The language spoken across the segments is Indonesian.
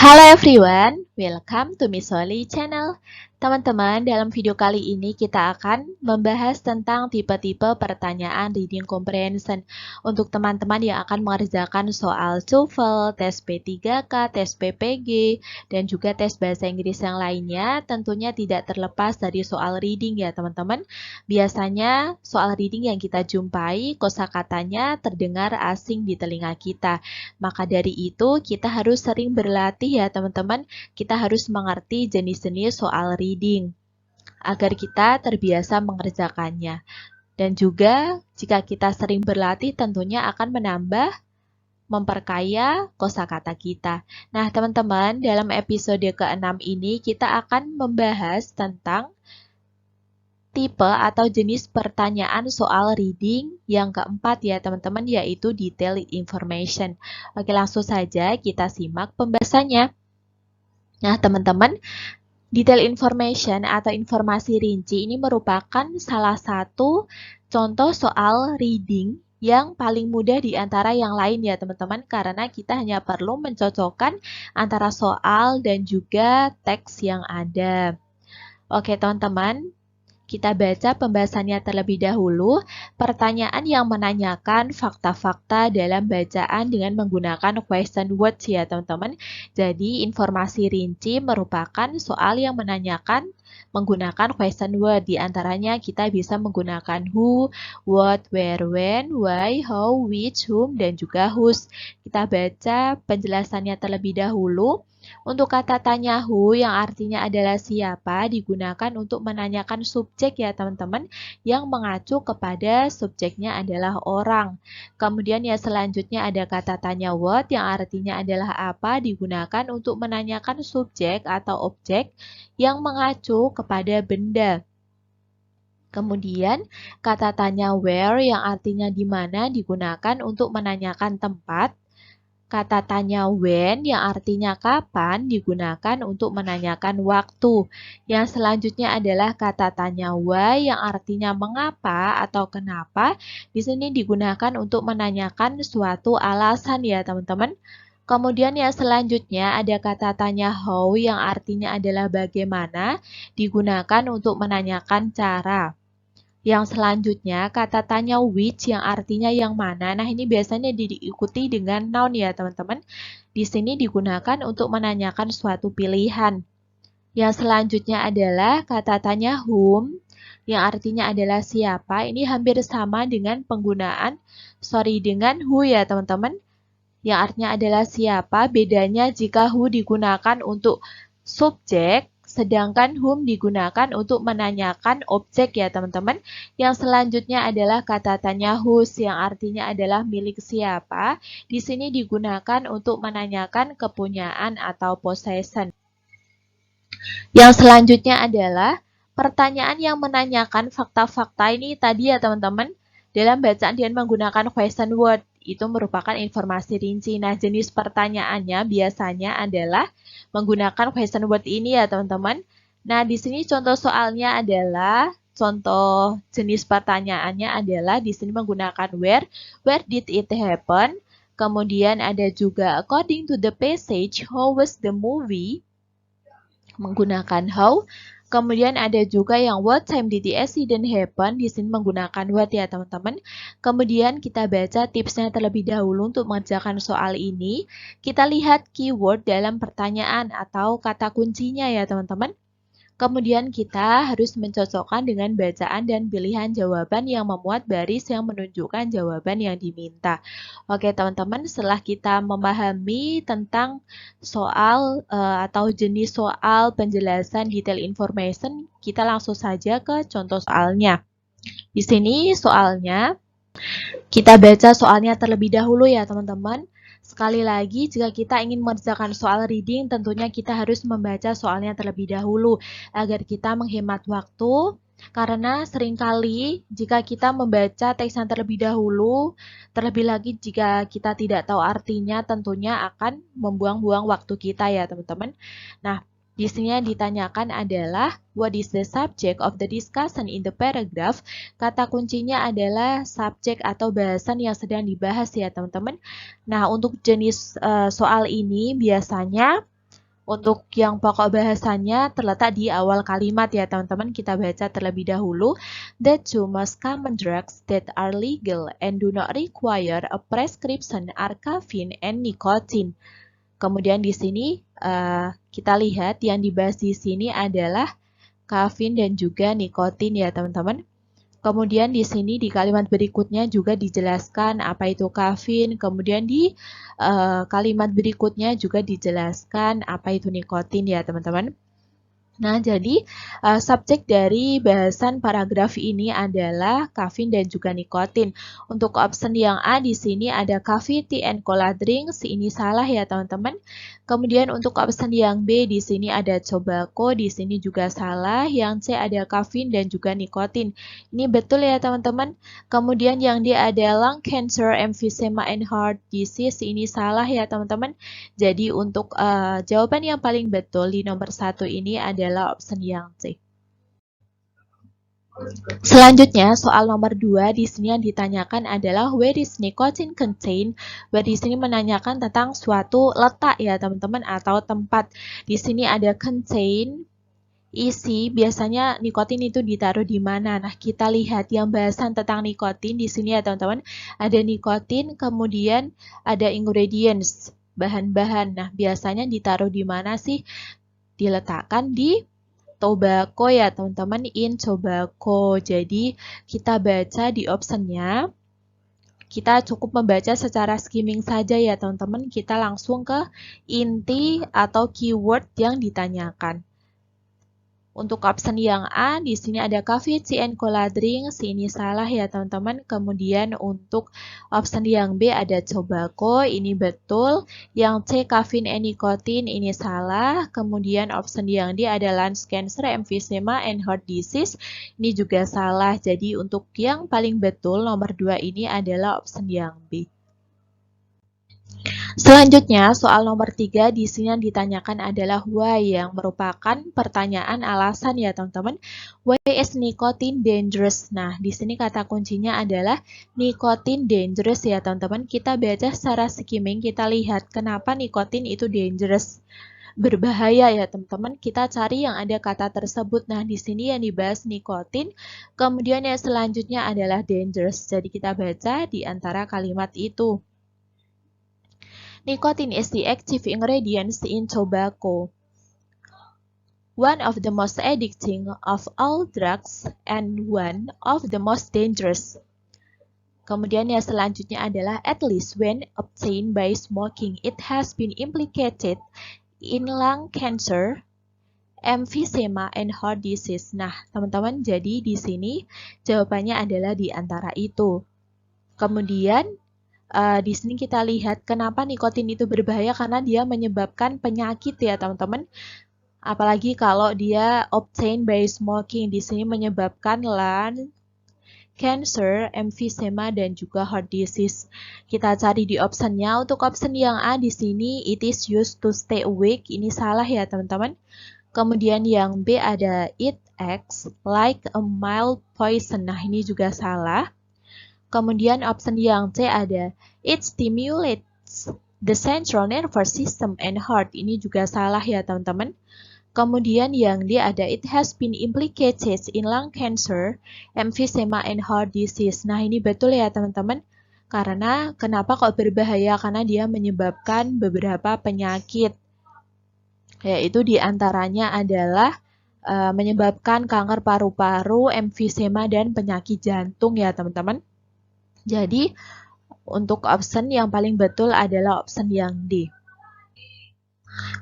Halo everyone, welcome to Miss Holly channel. Teman-teman, dalam video kali ini kita akan membahas tentang tipe-tipe pertanyaan reading comprehension untuk teman-teman yang akan mengerjakan soal TOEFL, tes P3K, tes PPG, dan juga tes bahasa Inggris yang lainnya. Tentunya tidak terlepas dari soal reading ya teman-teman. Biasanya soal reading yang kita jumpai kosakatanya terdengar asing di telinga kita. Maka dari itu kita harus sering berlatih ya teman-teman. Kita harus mengerti jenis-jenis soal reading agar kita terbiasa mengerjakannya. Dan juga jika kita sering berlatih tentunya akan memperkaya kosakata kita. Nah teman-teman, dalam episode ke-6 ini kita akan membahas tentang tipe atau jenis pertanyaan soal reading yang keempat ya teman-teman, yaitu detailed information. Oke, langsung saja kita simak pembahasannya. Nah teman-teman, detail information atau informasi rinci ini merupakan salah satu contoh soal reading yang paling mudah di antara yang lain ya teman-teman, karena kita hanya perlu mencocokkan antara soal dan juga teks yang ada. Oke teman-teman, kita baca pembahasannya terlebih dahulu. Pertanyaan yang menanyakan fakta-fakta dalam bacaan dengan menggunakan question words ya teman-teman. Jadi informasi rinci merupakan soal yang menanyakan menggunakan question word. Di antaranya kita bisa menggunakan who, what, where, when, why, how, which, whom, dan juga whose. Kita baca penjelasannya terlebih dahulu. Untuk kata tanya who yang artinya adalah siapa digunakan untuk menanyakan subjek ya teman-teman, yang mengacu kepada subjeknya adalah orang. Kemudian ya selanjutnya ada kata tanya what yang artinya adalah apa digunakan untuk menanyakan subjek atau objek yang mengacu kepada benda. Kemudian kata tanya where yang artinya di mana digunakan untuk menanyakan tempat. Kata tanya when yang artinya kapan digunakan untuk menanyakan waktu. Yang selanjutnya adalah kata tanya why yang artinya mengapa atau kenapa. Di sini digunakan untuk menanyakan suatu alasan ya teman-teman. Kemudian yang selanjutnya ada kata tanya how yang artinya adalah bagaimana, digunakan untuk menanyakan cara. Yang selanjutnya, kata tanya which yang artinya yang mana. Nah, ini biasanya diikuti dengan noun ya, teman-teman. Di sini digunakan untuk menanyakan suatu pilihan. Yang selanjutnya adalah kata tanya whom, yang artinya adalah siapa. Ini hampir sama dengan dengan who ya, teman-teman. Yang artinya adalah siapa. Bedanya jika who digunakan untuk subjek, sedangkan whom digunakan untuk menanyakan objek ya teman-teman. Yang selanjutnya adalah kata tanya whose yang artinya adalah milik siapa. Di sini digunakan untuk menanyakan kepunyaan atau possession. Yang selanjutnya adalah pertanyaan yang menanyakan fakta-fakta ini tadi ya teman-teman. Dalam bacaan dengan menggunakan question word itu merupakan informasi rinci. Nah, jenis pertanyaannya biasanya adalah menggunakan question word ini ya teman-teman. Nah, di sini contoh soalnya adalah contoh jenis pertanyaannya adalah di sini menggunakan where did it happen? Kemudian ada juga according to the passage, how was the movie? Menggunakan how. Kemudian ada juga yang what time did the accident happen? Di sini menggunakan what ya teman-teman. Kemudian kita baca tipsnya terlebih dahulu untuk mengerjakan soal ini. Kita lihat keyword dalam pertanyaan atau kata kuncinya ya teman-teman. Kemudian kita harus mencocokkan dengan bacaan dan pilihan jawaban yang memuat baris yang menunjukkan jawaban yang diminta. Oke teman-teman, setelah kita memahami tentang soal atau jenis soal penjelasan detail information, kita langsung saja ke contoh soalnya. Di sini soalnya, kita baca soalnya terlebih dahulu ya teman-teman. Sekali lagi, jika kita ingin mengerjakan soal reading, tentunya kita harus membaca soalnya terlebih dahulu agar kita menghemat waktu. Karena seringkali jika kita membaca teks yang terlebih dahulu, terlebih lagi jika kita tidak tahu artinya, tentunya akan membuang-buang waktu kita ya teman-teman. Nah, di sini yang ditanyakan adalah what is the subject of the discussion in the paragraph. Kata kuncinya adalah subjek atau bahasan yang sedang dibahas ya teman-teman. Nah, untuk jenis soal ini biasanya Untuk yang pokok bahasanya terletak di awal kalimat ya teman-teman, kita baca terlebih dahulu. The two most common drugs that are legal and do not require a prescription are caffeine and nicotine. Kemudian di sini kita lihat yang dibahas di sini adalah kafein dan juga nikotin ya teman-teman. Kemudian di sini di kalimat berikutnya juga dijelaskan apa itu kafein. Kemudian di kalimat berikutnya juga dijelaskan apa itu nikotin ya teman-teman. Nah, jadi subjek dari bahasan paragraf ini adalah kafein dan juga nikotin. Untuk option yang A di sini ada coffee, tea, and cola drinks. Ini salah ya teman-teman. Kemudian untuk option yang B di sini ada tobacco, di sini juga salah. Yang C ada kafein dan juga nikotin. Ini betul ya teman-teman. Kemudian yang D ada lung cancer, emphysema, and heart disease. Ini salah ya teman-teman. Jadi untuk jawaban yang paling betul di nomor 1 ini adalah option yang C. Selanjutnya, soal nomor 2 di sini yang ditanyakan adalah where is nicotine contained? Where di sini menanyakan tentang suatu letak ya teman-teman atau tempat. Di sini ada contain, isi, biasanya nikotin itu ditaruh di mana? Nah, kita lihat yang bahasan tentang nikotin di sini ya teman-teman. Ada nikotin, kemudian ada ingredients, bahan-bahan. Nah, biasanya ditaruh di mana sih? Diletakkan di tobacco ya teman-teman, in tobacco. Jadi kita baca di optionnya, kita cukup membaca secara skimming saja ya teman-teman. Kita langsung ke inti atau keyword yang ditanyakan. Untuk option yang A, di sini ada coffee, tea, and cola drinks. Ini salah ya teman-teman. Kemudian untuk option yang B ada tobacco. Ini betul. Yang C, caffeine and nicotine. Ini salah. Kemudian option yang D ada lung cancer, emphysema, and heart disease. Ini juga salah. Jadi untuk yang paling betul nomor 2 ini adalah option yang B. Selanjutnya, soal nomor 3 di sini yang ditanyakan adalah why, yang merupakan pertanyaan alasan ya teman-teman. Why is nicotine dangerous? Nah, di sini kata kuncinya adalah nicotine dangerous ya teman-teman. Kita baca secara skimming, kita lihat kenapa nikotin itu dangerous. Berbahaya ya teman-teman. Kita cari yang ada kata tersebut. Nah, di sini yang dibahas nikotin. Kemudian yang selanjutnya adalah dangerous. Jadi kita baca di antara kalimat itu. Nicotine is the active ingredient in tobacco, one of the most addicting of all drugs and one of the most dangerous. Kemudian yang selanjutnya adalah at least when obtained by smoking, it has been implicated in lung cancer, emphysema, and heart disease. Nah, teman-teman, jadi di sini jawabannya adalah di antara itu. Kemudian di sini kita lihat kenapa nikotin itu berbahaya, karena dia menyebabkan penyakit ya teman-teman. Apalagi kalau dia obtained by smoking, di sini menyebabkan lung cancer, emphysema, dan juga heart disease. Kita cari di optionnya. Untuk option yang A di sini it is used to stay awake. Ini salah ya teman-teman. Kemudian yang B ada it acts like a mild poison. Nah, ini juga salah. Kemudian option yang C ada it stimulates the central nervous system and heart. Ini juga salah ya teman-teman. Kemudian yang D ada it has been implicated in lung cancer, emphysema, and heart disease. Nah, ini betul ya teman-teman. Karena kenapa kok berbahaya? Karena dia menyebabkan beberapa penyakit. Yaitu diantaranya adalah menyebabkan kanker paru-paru, emphysema, dan penyakit jantung ya teman-teman. Jadi, untuk option yang paling betul adalah option yang D.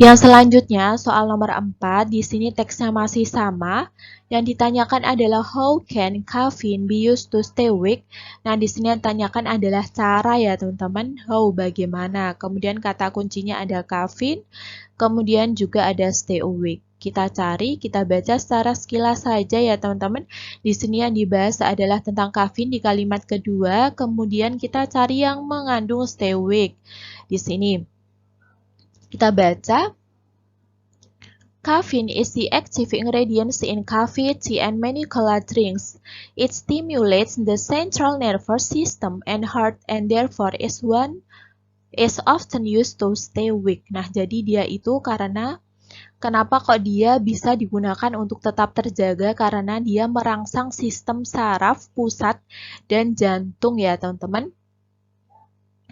Yang selanjutnya, soal nomor 4, di sini teksnya masih sama. Yang ditanyakan adalah how can caffeine be used to stay awake? Nah, di sini yang ditanyakan adalah cara ya teman-teman. How, bagaimana. Kemudian kata kuncinya ada caffeine, kemudian juga ada stay awake. Kita cari, kita baca secara sekilas saja ya teman-teman. Di sini yang dibahas adalah tentang kafein di kalimat kedua, kemudian kita cari yang mengandung stay awake. Di sini kita baca, caffeine is the active ingredient in coffee, tea, and many cola drinks. It stimulates the central nervous system and heart, and therefore is often used to stay awake. Nah, jadi dia itu karena Kenapa kok dia bisa digunakan untuk tetap terjaga? Karena dia merangsang sistem saraf pusat dan jantung ya teman-teman.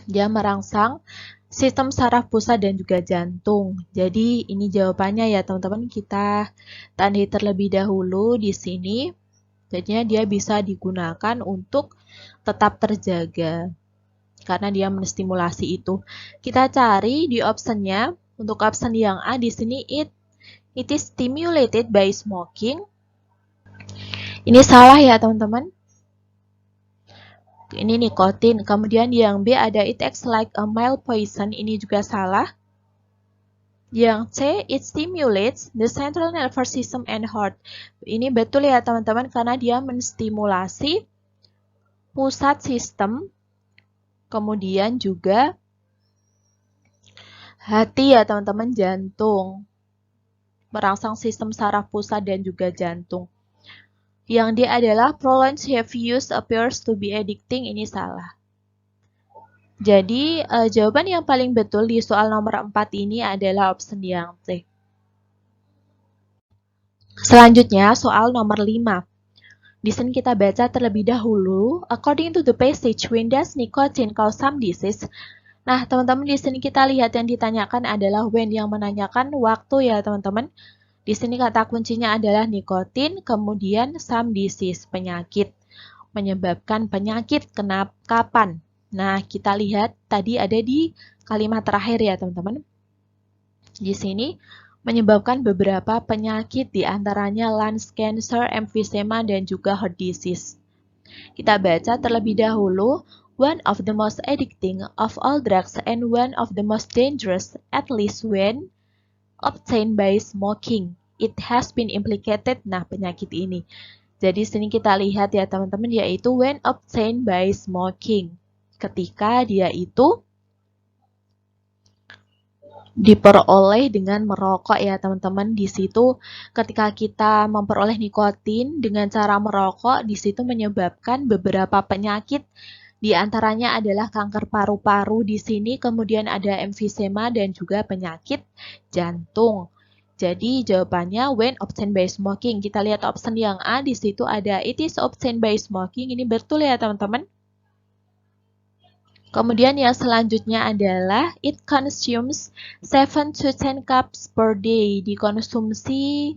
Dia merangsang sistem saraf pusat dan juga jantung. Jadi ini jawabannya ya teman-teman. Kita tandai terlebih dahulu di sini. Jadinya dia bisa digunakan untuk tetap terjaga. Karena dia menstimulasi itu. Kita cari di optionnya. Untuk option yang A di sini it is stimulated by smoking. Ini salah ya teman-teman. Ini nikotin. Kemudian yang B ada it acts like a mild poison. Ini juga salah. Yang C, it stimulates the central nervous system and heart. Ini betul ya teman-teman karena dia menstimulasi pusat sistem. Kemudian juga hati ya teman-teman, jantung. Merangsang sistem saraf pusat dan juga jantung. Yang D adalah prolonged heavy use appears to be addicting. Ini salah. Jadi jawaban yang paling betul di soal nomor 4 ini adalah option yang C. Selanjutnya soal nomor 5. Di sini kita baca terlebih dahulu. According to the passage, when does nicotine cause some disease? Nah, teman-teman di sini kita lihat yang ditanyakan adalah when, yang menanyakan waktu ya teman-teman. Di sini kata kuncinya adalah nikotin, kemudian some disease, penyakit. Menyebabkan penyakit, kapan? Nah, kita lihat tadi ada di kalimat terakhir ya teman-teman. Di sini menyebabkan beberapa penyakit diantaranya lungs cancer, emphysema, dan juga heart disease. Kita baca terlebih dahulu. One of the most addicting of all drugs and one of the most dangerous, at least when obtained by smoking. It has been implicated. Nah, penyakit ini. Jadi sini kita lihat ya teman-teman, yaitu when obtained by smoking. Ketika dia itu diperoleh dengan merokok ya teman-teman. Di situ ketika kita memperoleh nikotin dengan cara merokok, di situ menyebabkan beberapa penyakit. Di antaranya adalah kanker paru-paru di sini, kemudian ada emfisema dan juga penyakit jantung. Jadi jawabannya when obtained by smoking. Kita lihat option yang A, di situ ada it is obtained by smoking. Ini betul ya teman-teman. Kemudian yang selanjutnya adalah it consumes 7 to 10 cups per day. Dikonsumsi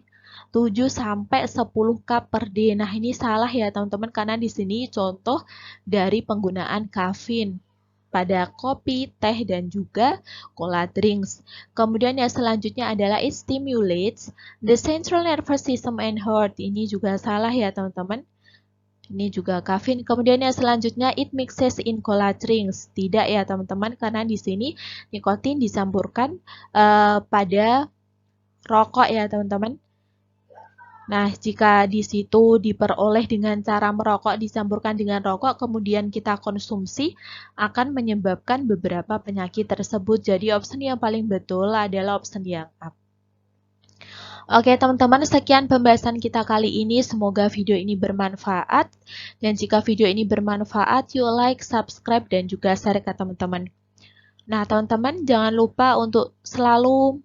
7 sampai 10 cup per day. Nah, ini salah ya teman-teman karena di sini contoh dari penggunaan kafein pada kopi, teh, dan juga cola drinks. Kemudian yang selanjutnya adalah it stimulates the central nervous system and heart. Ini juga salah ya teman-teman. Ini juga kafein. Kemudian yang selanjutnya it mixes in cola drinks. Tidak ya teman-teman karena di sini nikotin dicampurkan pada rokok ya teman-teman. Nah, jika di situ diperoleh dengan cara merokok dicampurkan dengan rokok, kemudian kita konsumsi, akan menyebabkan beberapa penyakit tersebut. Jadi, opsi yang paling betul adalah opsi yang A. Oke, teman-teman, sekian pembahasan kita kali ini. Semoga video ini bermanfaat. Dan jika video ini bermanfaat, yuk like, subscribe, dan juga share ke teman-teman. Nah, teman-teman, jangan lupa untuk selalu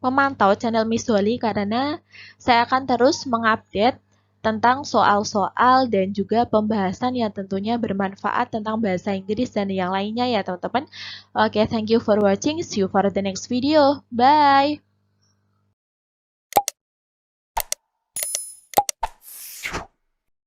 memantau channel Miss Dolly karena saya akan terus mengupdate tentang soal-soal dan juga pembahasan yang tentunya bermanfaat tentang bahasa Inggris dan yang lainnya ya teman-teman. Oke, thank you for watching. See you for the next video. Bye!